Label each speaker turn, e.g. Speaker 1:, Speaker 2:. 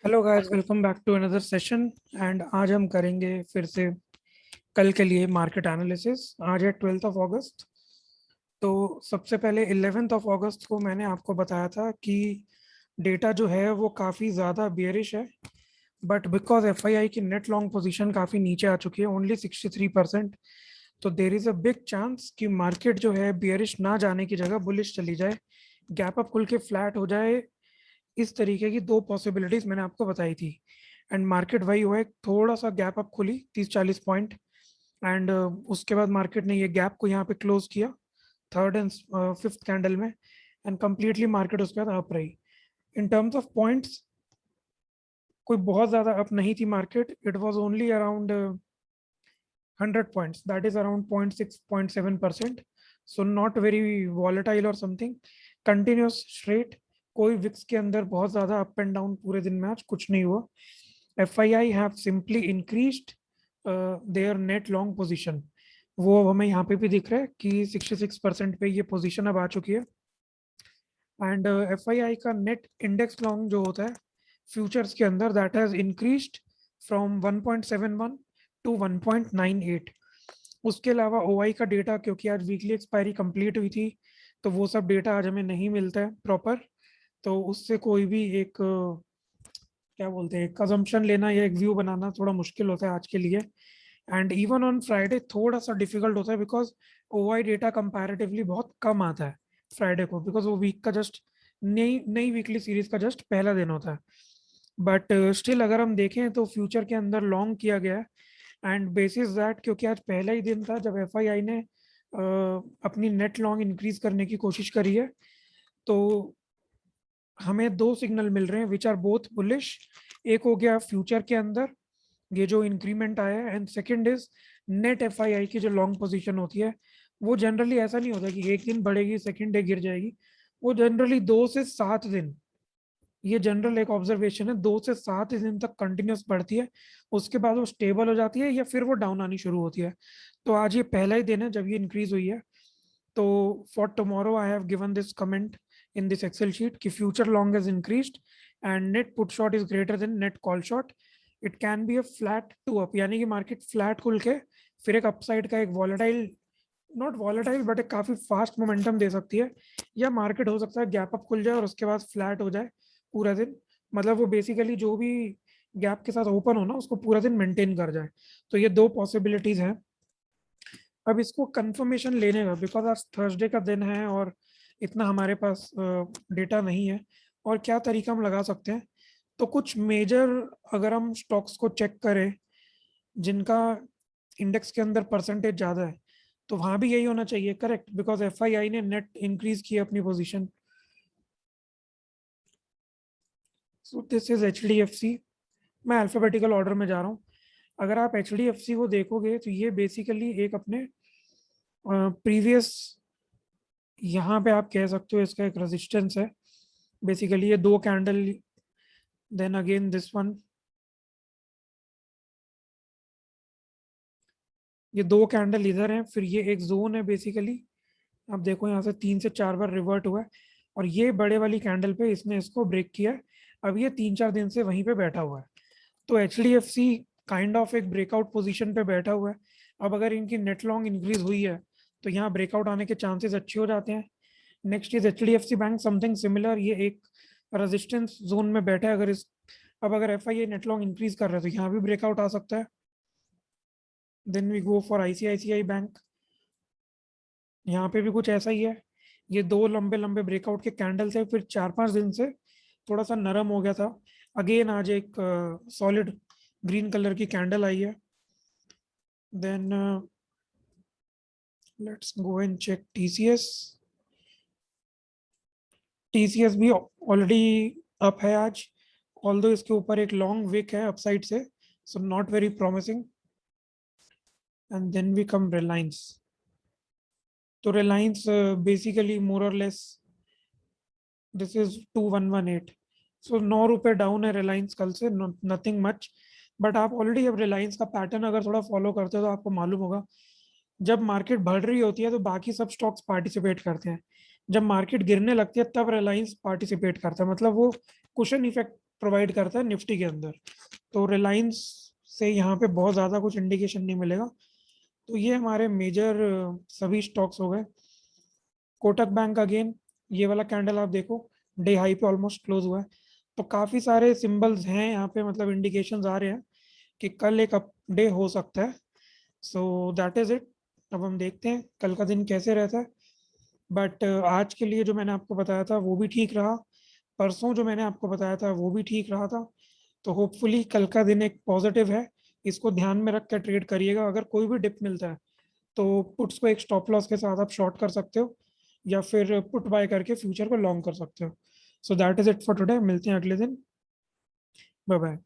Speaker 1: Hello guys, welcome back to another session. And आज हम करेंगे फिर से कल के लिए मार्केट एनालिसिस। आज है 12 अगस्त। तो सबसे पहले 11 अगस्त को मैंने आपको बताया था कि डेटा जो है वो काफ़ी ज़्यादा बेयरिश है, बट बिकॉज एफआईआई की नेट लॉन्ग पोजीशन काफ़ी नीचे आ चुकी है, ओनली 63%। तो there is a big chance कि मार्केट जो है बेयरिश ना जाने की जगह बुलिश चली जाए, गैप अप खुल के फ्लैट हो जाए। इस तरीके की दो पॉसिबिलिटीज मैंने आपको बताई थी। एंड मार्केट वही हुआ है, थोड़ा सा गैप अप खुली 30-40 पॉइंट। एंड उसके बाद मार्केट ने ये गैप को यहाँ पे क्लोज किया थर्ड एंड फिफ्थ कैंडल में। एंड कंप्लीटली मार्केट उसके बाद अप रही। इन टर्म्स ऑफ पॉइंट्स कोई बहुत ज्यादा अप नहीं थी market, it was only around 100 points, that is around 0.6-0.7%। So not very volatile और समथिंग, कंटिन्यूस स्ट्रेट। कोई विक्स के अंदर बहुत ज्यादा अप एंड डाउन पूरे दिन में आज कुछ नहीं हुआ। FII have simply increased their net long position। वो अब हमें यहाँ पे भी दिख रहा है कि 66% पे ये पोजीशन अब आ चुकी है। एंड FII का नेट इंडेक्स लॉन्ग जो होता है फ्यूचर्स के अंदर, that has increased from 1.71 to 1.98। उसके अलावा OI का डेटा, क्योंकि आज वीकली एक्सपायरी कंप्लीट हुई थी, तो वो सब डेटा आज हमें नहीं मिलता है प्रॉपर। तो उससे कोई भी एक क्या बोलते हैं, एक अजम्पशन लेना या एक व्यू बनाना थोड़ा मुश्किल होता है आज के लिए। एंड इवन ऑन फ्राइडे थोड़ा सा डिफिकल्ट होता है, बिकॉज OI डेटा कंपैरेटिवली बहुत कम आता है फ्राइडे को, बिकॉज वो वीक का जस्ट नई नई वीकली सीरीज का जस्ट पहला दिन होता है। बट स्टिल अगर हम देखें तो फ्यूचर के अंदर लॉन्ग किया गया है। एंड बेसिस दैट, क्योंकि आज पहला ही दिन था जब FII ने अपनी नेट लॉन्ग इंक्रीज करने की कोशिश करी है, तो हमें दो सिग्नल मिल रहे हैं विच आर बोथ बुलिश। एक हो गया फ्यूचर के अंदर ये जो इंक्रीमेंट आया है, and second is net FII की जो लॉन्ग पोजीशन होती है, वो जनरली ऐसा नहीं होता कि एक दिन बढ़ेगी सेकंड डे गिर जाएगी। वो जनरली 2 से 7 दिन, ये जनरल एक ऑब्जर्वेशन है, 2 से 7 दिन तक कंटिन्यूस बढ़ती है। उसके बाद वो स्टेबल हो जाती है या फिर वो डाउन आनी शुरू होती है। तो आज ये पहला ही दिन है जब ये इंक्रीज हुई है। तो for tomorrow I have given this comment in this Excel sheet कि future long has increased and net put short is greater than net call short। It can be a flat to up, यानी कि market flat खुल के फिर एक upside का एक volatile, not volatile but एक काफी फास्ट मोमेंटम दे सकती है। या मार्केट हो सकता है गैप अप खुल जाए और उसके बाद फ्लैट हो जाए पूरा दिन। मतलब वो बेसिकली जो भी गैप के साथ ओपन हो ना, उसको पूरा दिन मेंटेन कर जाए। तो ये दो पॉसिबिलिटीज हैं। अब इसको कंफर्मेशन लेने का, बिकॉज आज थर्सडे का दिन है और इतना हमारे पास डेटा नहीं है, और क्या तरीका हम लगा सकते हैं। तो कुछ मेजर अगर हम स्टॉक्स को चेक करें जिनका इंडेक्स के अंदर परसेंटेज ज़्यादा है, तो वहाँ भी यही होना चाहिए, करेक्ट, बिकॉज FII ने नेट इंक्रीज की अपनी position. So this is HDFC। मैं अल्फाबेटिकल ऑर्डर में जा रहा हूँ। अगर आप HDFC को देखोगे तो ये बेसिकली एक अपने प्रीवियस, यहाँ पे आप कह सकते हो इसका एक रेजिस्टेंस है। बेसिकली ये दो candle, then again this one, ये दो कैंडल इधर हैं, फिर ये एक जोन है बेसिकली। आप देखो यहाँ से 3 से 4 बार रिवर्ट हुआ है, और ये बड़े वाली कैंडल पे इसने इसको ब्रेक किया है। अब ये 3-4 दिन से वहीं पे बैठा हुआ है। तो HDFC काइंड ऑफ एक ब्रेकआउट पोजीशन पे बैठा हुआ है। अब अगर इनकी नेट लॉन्ग इंक्रीज हुई है तो यहाँ ब्रेकआउट आने के चांसेस अच्छे हो जाते हैं। Next is HDFC bank, something similar, ये एक रेजिस्टेंस जोन में बैठा है। अगर इस, अब अगर FII नेट लॉन्ग इंक्रीज कर रहा है तो यहाँ भी ब्रेकआउट आ सकता है। Then we go for ICICI bank, यहाँ पे भी कुछ ऐसा ही है। ये दो लंबे लंबे ब्रेकआउट के कैंडल थे, फिर 4-5 दिन से थोड़ा सा नरम हो गया था। अगेन आज एक सॉलिड ग्रीन कलर की कैंडल आई है। Then let's go and check TCS। TCS भी ऑलरेडी अप है आज, ऑल्दो इसके ऊपर एक लॉन्ग विक है अपसाइड से, so not very promising. And then we come Reliance. तो रिलायंस बेसिकली मोर और लेस दिस इज 2118। सो 9 रुपये डाउन है रिलायंस कल से, नथिंग मच। बट आप ऑलरेडी अब रिलायंस का पैटर्न अगर थोड़ा फॉलो करते हो तो आपको मालूम होगा, जब मार्केट बढ़ रही होती है तो बाकी सब स्टॉक्स पार्टिसिपेट करते हैं, जब मार्केट गिरने लगती है तब रिलायंस पार्टिसिपेट करता है। मतलब वो कुशन इफेक्ट प्रोवाइड करता है निफ्टी के अंदर। तो रिलायंस से यहाँ पे बहुत ज़्यादा कुछ इंडिकेशन नहीं मिलेगा। तो ये हमारे मेजर सभी स्टॉक्स हो गए। कोटक बैंक अगेन, ये वाला कैंडल आप देखो, डे हाई पे ऑलमोस्ट क्लोज हुआ है। तो काफी सारे सिंबल्स हैं यहाँ पे, मतलब इंडिकेशंस आ रहे हैं कि कल एक अप डे हो सकता है। सो दैट इज इट। अब हम देखते हैं कल का दिन कैसे रहता है। बट आज के लिए जो मैंने आपको बताया था वो भी ठीक रहा, परसों जो मैंने आपको बताया था वो भी ठीक रहा था। तो होपफुली कल का दिन एक पॉजिटिव है, इसको ध्यान में रख कर ट्रेड करिएगा। अगर कोई भी डिप मिलता है तो पुट्स को एक स्टॉप लॉस के साथ आप शॉर्ट कर सकते हो, या फिर पुट बाय करके फ्यूचर को लॉन्ग कर सकते हो। So that is it for today, मिलते हैं अगले दिन। Bye bye.